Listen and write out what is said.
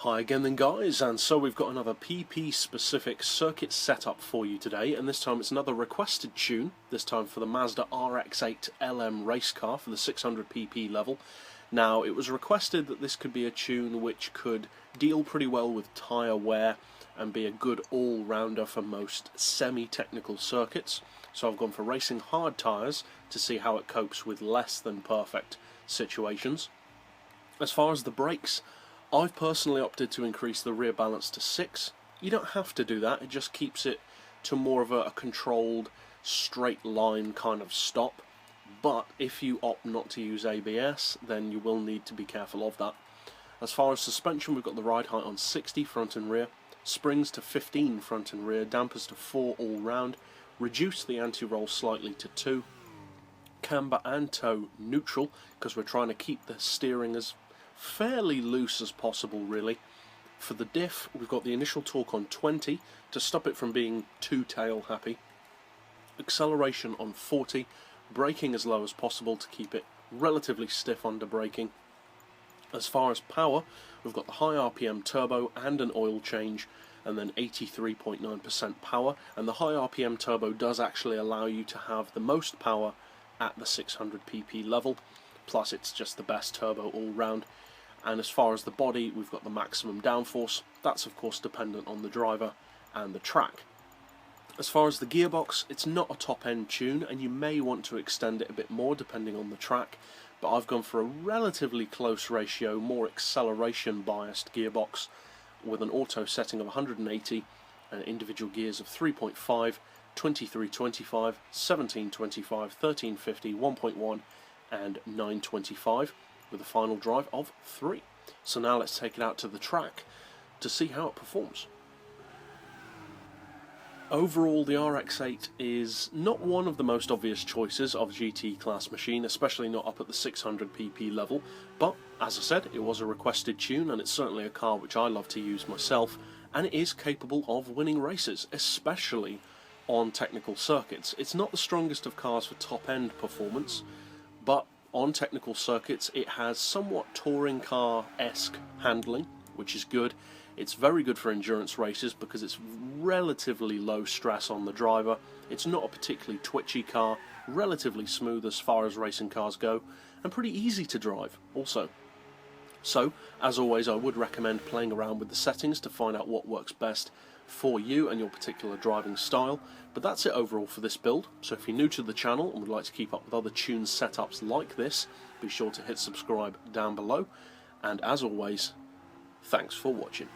Hi again then guys, and so we've got another PP specific circuit setup for you today, and this time it's another requested tune, this time for the Mazda RX-8 LM race car for the 600 PP level. Now it was requested that this could be a tune which could deal pretty well with tyre wear and be a good all-rounder for most semi-technical circuits, so I've gone for racing hard tyres to see how it copes with less than perfect situations. As far as the brakes, I've personally opted to increase the rear balance to 6. You don't have to do that, it just keeps it to more of a controlled, straight line kind of stop. But if you opt not to use ABS, then you will need to be careful of that. As far as suspension, we've got the ride height on 60 front and rear, springs to 15 front and rear, dampers to 4 all round, reduce the anti-roll slightly to 2, camber and toe neutral, because we're trying to keep the steering as fairly loose as possible really. For the diff, we've got the initial torque on 20 to stop it from being too tail happy, acceleration on 40, braking as low as possible to keep it relatively stiff under braking. As far as power, we've got the high RPM turbo and an oil change, and then 83.9% power, and the high RPM turbo does actually allow you to have the most power at the 600 PP level, plus it's just the best turbo all round. And as far as the body, we've got the maximum downforce. That's of course dependent on the driver and the track. As far as the gearbox, it's not a top-end tune, and you may want to extend it a bit more depending on the track, but I've gone for a relatively close ratio, more acceleration biased gearbox with an auto setting of 180 and individual gears of 3.5, 2325, 1725, 1350, 1.1 and 925 with a final drive of 3. So now let's take it out to the track to see how it performs. Overall, the RX-8 is not one of the most obvious choices of GT class machine, especially not up at the 600 PP level, but as I said, it was a requested tune and it's certainly a car which I love to use myself, and it is capable of winning races, especially on technical circuits. It's not the strongest of cars for top-end performance, but on technical circuits it has somewhat touring car-esque handling, which is good. It's very good for endurance races because it's relatively low stress on the driver. It's not a particularly twitchy car, relatively smooth as far as racing cars go, and pretty easy to drive also. So, as always, I would recommend playing around with the settings to find out what works best for you and your particular driving style. But that's it overall for this build, so if you're new to the channel and would like to keep up with other tune setups like this, be sure to hit subscribe down below, and as always, thanks for watching.